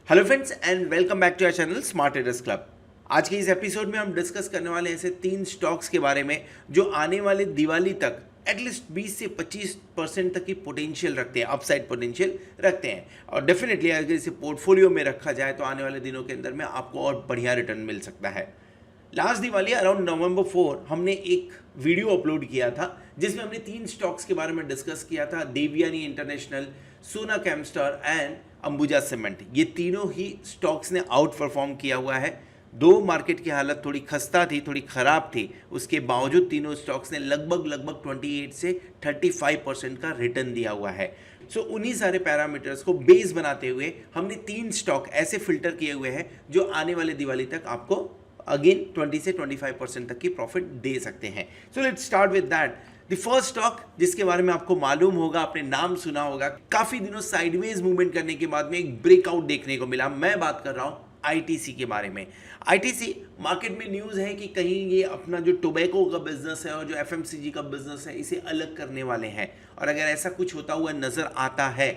Hello friends and welcome back to our channel smart traders club. आज के इस episode में हम डिस्कस करने वाले ऐसे 3 स्टॉक्स के बारे में जो आने वाले दिवाली तक एटलीस्ट 20 से 25% तक की पोटेंशियल रखते हैं, अपसाइड पोटेंशियल रखते हैं। और डेफिनेटली अगर इसे पोर्टफोलियो में रखा जाए तो आने वाले दिनों के अंदर में आपको और बढ़िया रिटर्न मिल सकता है। लास्ट दिवाली अराउंड नवंबर 4 हमने एक वीडियो अपलोड किया था जिसमें हमने 3 स्टॉक्स के बारे में डिस्कस किया था, देवयानी इंटरनेशनल, सोना केमिस्टर एंड अंबुजा सीमेंट। ये तीनों ही स्टॉक्स ने आउट परफॉर्म किया हुआ है। दो मार्केट की हालत थोड़ी खस्ता थी, थोड़ी ख़राब थी, उसके बावजूद तीनों स्टॉक्स ने लगभग 28 से 35% का रिटर्न दिया हुआ है। सो उन्हीं सारे पैरामीटर्स को बेस बनाते हुए हमने 3 स्टॉक ऐसे फिल्टर किए हुए हैं जो आने वाले दिवाली तक आपको अगेन 20 से 25% तक की प्रॉफिट दे सकते हैं। So let's start with that. The first stock जिसके बारे में आपको मालूम होगा, आपने नाम सुना होगा, काफी दिनों साइडवेज मूवमेंट करने के बाद में एक ब्रेकआउट देखने को मिला। मैं बात कर रहा हूं आईटीसी के बारे में। आईटीसी मार्केट में न्यूज़ है कि कहीं ये अपना जो टोबैको का बिजनेस है और जो एफएमसीजी का बिजनेस है इसे अलग करने वाले हैं। और अगर ऐसा कुछ होता हुआ नजर आता है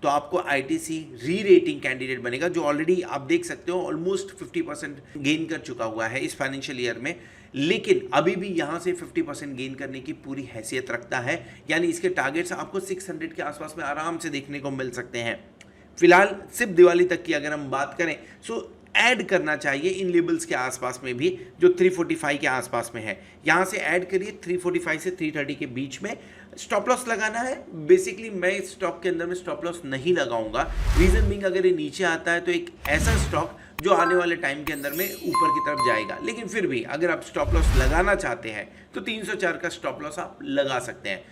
तो आपको आईटीसी री रेटिंग कैंडिडेट बनेगा, जो ऑलरेडी आप देख सकते हो ऑलमोस्ट 50% गेन कर चुका हुआ है इस फाइनेंशियल ईयर में, लेकिन अभी भी यहां से 50% गेन करने की पूरी हैसियत रखता है। यानी इसके टारगेट्स आपको 600 के आसपास में आराम से देखने को मिल सकते हैं। फिलहाल सिर्फ दिवाली तक की अगर हम बात करें सो ऐड करना चाहिए इन लेवल्स के आसपास में भी, जो 345 के आसपास में है। यहाँ से ऐड करिए 345 से 330 के बीच में। स्टॉप लॉस लगाना है, बेसिकली मैं इस स्टॉक के अंदर में स्टॉप लॉस नहीं लगाऊंगा। रीजन बीइंग अगर ये नीचे आता है तो एक ऐसा स्टॉक जो आने वाले टाइम के अंदर में ऊपर की तरफ जाएगा। लेकिन फिर भी अगर आप स्टॉप लॉस लगाना चाहते हैं तो 304 का स्टॉप लॉस आप लगा सकते हैं।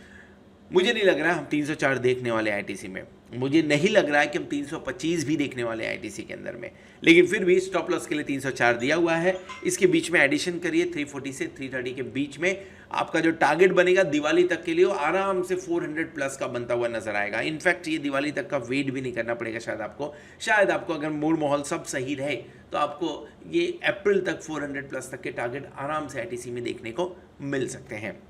मुझे नहीं लग रहा है हम 304 देखने वाले आईटीसी में, मुझे नहीं लग रहा है कि हम 325 भी देखने वाले आईटीसी के अंदर में, लेकिन फिर भी स्टॉप लॉस के लिए 304 दिया हुआ है। इसके बीच में एडिशन करिए 340 से 330 के बीच में। आपका जो टारगेट बनेगा दिवाली तक के लिए वो आराम से 400 प्लस का बनता हुआ नजर आएगा। इनफैक्ट ये दिवाली तक का वेट भी नहीं करना पड़ेगा शायद आपको अगर मूड माहौल सब सही रहे तो आपको ये अप्रैल तक 400 प्लस तक के टारगेट आराम से आईटीसी में देखने को मिल सकते हैं।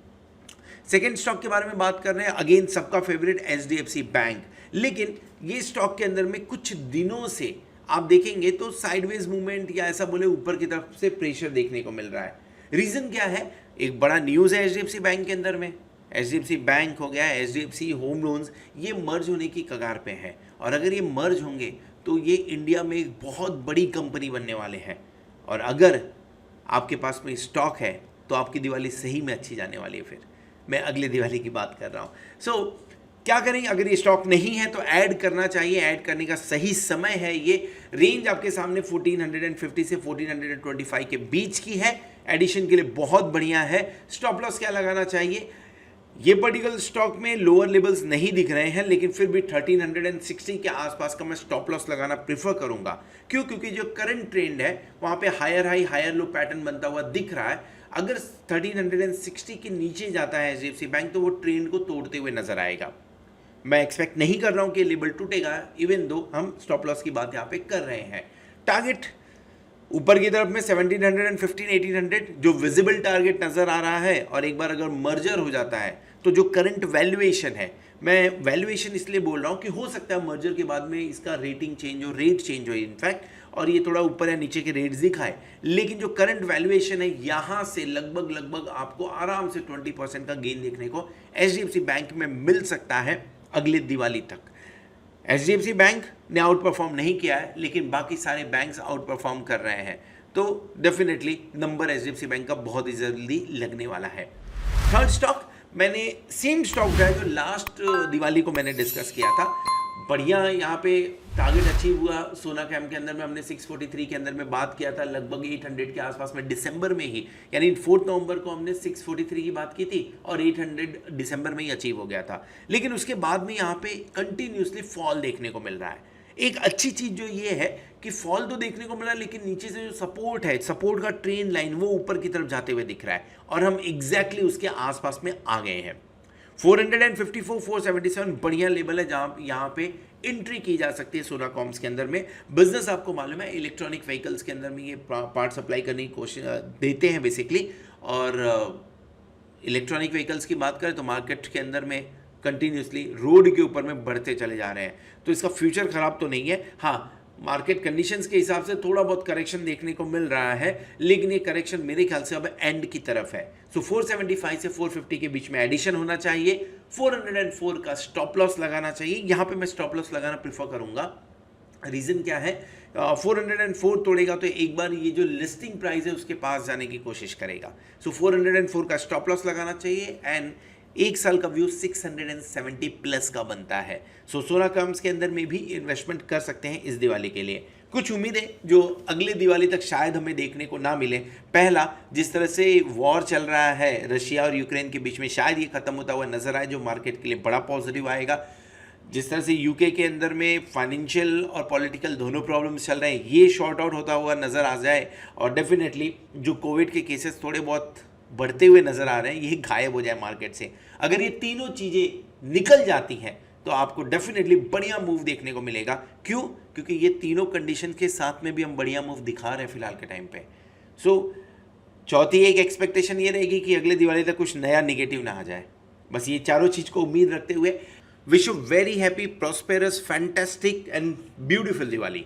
सेकेंड स्टॉक के बारे में बात कर रहे हैं, अगेन सबका फेवरेट एचडीएफसी बैंक। लेकिन ये स्टॉक के अंदर में कुछ दिनों से आप देखेंगे तो साइडवेज मूवमेंट या ऐसा बोले ऊपर की तरफ से प्रेशर देखने को मिल रहा है। रीजन क्या है? एक बड़ा न्यूज़ है एचडीएफसी बैंक के अंदर में। एचडीएफसी बैंक हो गया, एचडीएफसी होम लोन्स, ये मर्ज होने की कगार पे है। और अगर ये मर्ज होंगे तो ये इंडिया में एक बहुत बड़ी कंपनी बनने वाले हैं। और अगर आपके पास में स्टॉक है तो आपकी दिवाली सही में अच्छी जाने वाली है। फिर मैं अगले दिवाली की बात कर रहा हूँ। सो क्या करें, अगर ये स्टॉक नहीं है तो ऐड करना चाहिए। ऐड करने का सही समय है, ये रेंज आपके सामने 1450 से 1425 के बीच की है। एडिशन के लिए बहुत बढ़िया है। स्टॉप लॉस क्या लगाना चाहिए? ये पर्टिकुलर स्टॉक में लोअर लेवल्स नहीं दिख रहे हैं, लेकिन फिर भी 1360 के आसपास का मैं स्टॉप लॉस लगाना प्रेफर करूंगा। क्यों? क्योंकि जो करंट ट्रेंड है वहां पे higher high higher low pattern बनता हुआ दिख रहा है। अगर 1360 के नीचे जाता है एचडीएफसी बैंक तो वो ट्रेंड को तोड़ते हुए नजर आएगा। मैं एक्सपेक्ट नहीं कर रहा हूं कि लेवल टूटेगा, इवन दो हम स्टॉप लॉस की बात यहां पे कर रहे हैं। टारगेट ऊपर की तरफ में 1715 1800 जो विजिबल टारगेट नजर आ रहा है। और एक बार अगर मर्जर हो जाता है तो जो करंट वैल्यूएशन है, मैं वैल्यूएशन इसलिए बोल रहा हूं कि हो सकता है मर्जर के बाद में इसका रेटिंग चेंज हो, रेट चेंज हो इनफैक्ट, और ये थोड़ा ऊपर या नीचे के रेट्स दिखाए। लेकिन जो करंट वैल्यूएशन है यहां से लगभग आपको आराम से 20% का गेन देखने को एचडीएफसी बैंक में मिल सकता है अगले दिवाली तक। एचडीएफसी बैंक ने आउट परफॉर्म नहीं किया है, लेकिन बाकी सारे बैंक्स आउट परफॉर्म कर रहे हैं, तो डेफिनेटली नंबर एचडीएफसी बैंक का बहुत ही जल्दी लगने वाला है। थर्ड स्टॉक मैंने सेम स्टॉक है जो लास्ट दिवाली को मैंने डिस्कस किया था। बढ़िया यहाँ पे टारगेट अचीव हुआ। सोना कैम के अंदर में हमने 643 के अंदर में बात किया था, लगभग 800 के आसपास में दिसंबर में ही, यानी 4 नवंबर को हमने 643 की बात की थी और 800 दिसंबर में ही अचीव हो गया था। लेकिन उसके बाद में यहाँ पे कंटिन्यूसली फॉल देखने को मिल रहा है। एक अच्छी चीज जो ये है कि फॉल तो देखने को मिला, लेकिन नीचे से जो सपोर्ट है, सपोर्ट का ट्रेंड लाइन वो ऊपर की तरफ जाते हुए दिख रहा है और हम एग्जैक्टली उसके आसपास में आ गए हैं। 454 477 बढ़िया लेवल है जहां यहाँ पे एंट्री की जा सकती है सोना कॉम्स के अंदर में। बिजनेस आपको मालूम है इलेक्ट्रॉनिक व्हीकल्स के अंदर में ये पार्ट सप्लाई करने की कोशिश देते हैं बेसिकली। और इलेक्ट्रॉनिक व्हीकल्स की बात करें तो मार्केट के अंदर में कंटिन्यूसली रोड के ऊपर में बढ़ते चले जा रहे हैं, तो इसका फ्यूचर खराब तो नहीं है। हाँ, मार्केट कंडीशंस के हिसाब से थोड़ा बहुत करेक्शन देखने को मिल रहा है, लेकिन ये करेक्शन मेरे ख्याल से अब एंड की तरफ है। सो 475 से 450 के बीच में एडिशन होना चाहिए, 404 का स्टॉप लॉस लगाना चाहिए। यहाँ पे मैं स्टॉप लॉस लगाना प्रीफर करूंगा। रीज़न क्या है, 404 तोड़ेगा तो एक बार ये जो लिस्टिंग प्राइस है उसके पास जाने की कोशिश करेगा। सो 404 का स्टॉप लॉस लगाना चाहिए एंड एक साल का व्यू 670 प्लस का बनता है। सो सोना कम्स के अंदर में भी इन्वेस्टमेंट कर सकते हैं इस दिवाली के लिए। कुछ उम्मीदें जो अगले दिवाली तक शायद हमें देखने को ना मिले। पहला, जिस तरह से वॉर चल रहा है रशिया और यूक्रेन के बीच में, शायद ये खत्म होता हुआ नजर आए, जो मार्केट के लिए बड़ा पॉजिटिव आएगा। जिस तरह से यूके के अंदर में फाइनेंशियल और पॉलिटिकल दोनों प्रॉब्लम्स चल रहे हैं, ये शॉर्ट आउट होता हुआ नज़र आ जाए और डेफिनेटली जो कोविड के केसेस थोड़े बहुत बढ़ते हुए नज़र आ रहे हैं, ये गायब हो जाए मार्केट से। अगर ये तीनों चीज़ें निकल जाती हैं तो आपको डेफिनेटली बढ़िया मूव देखने को मिलेगा। क्यों? क्योंकि ये तीनों कंडीशन के साथ में भी हम बढ़िया मूव दिखा रहे हैं फिलहाल के टाइम पे। सो चौथी एक एक्सपेक्टेशन ये रहेगी कि अगले दिवाली तक कुछ नया निगेटिव ना आ जाए। बस ये चारों चीज़ को उम्मीद रखते हुए wish you very happy, prosperous, fantastic and beautiful Diwali.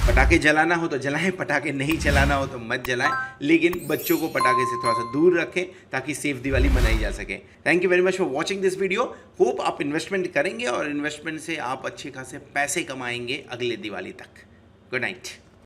पटाखे जलाना हो तो जलाएं, पटाखे नहीं जलाना हो तो मत जलाएं, लेकिन बच्चों को पटाखे से थोड़ा सा दूर रखें ताकि सेफ दिवाली मनाई जा सके। Thank you very much for watching this video. Hope आप इन्वेस्टमेंट करेंगे और इन्वेस्टमेंट से आप अच्छे खासे पैसे कमाएंगे अगले दिवाली तक। Good night.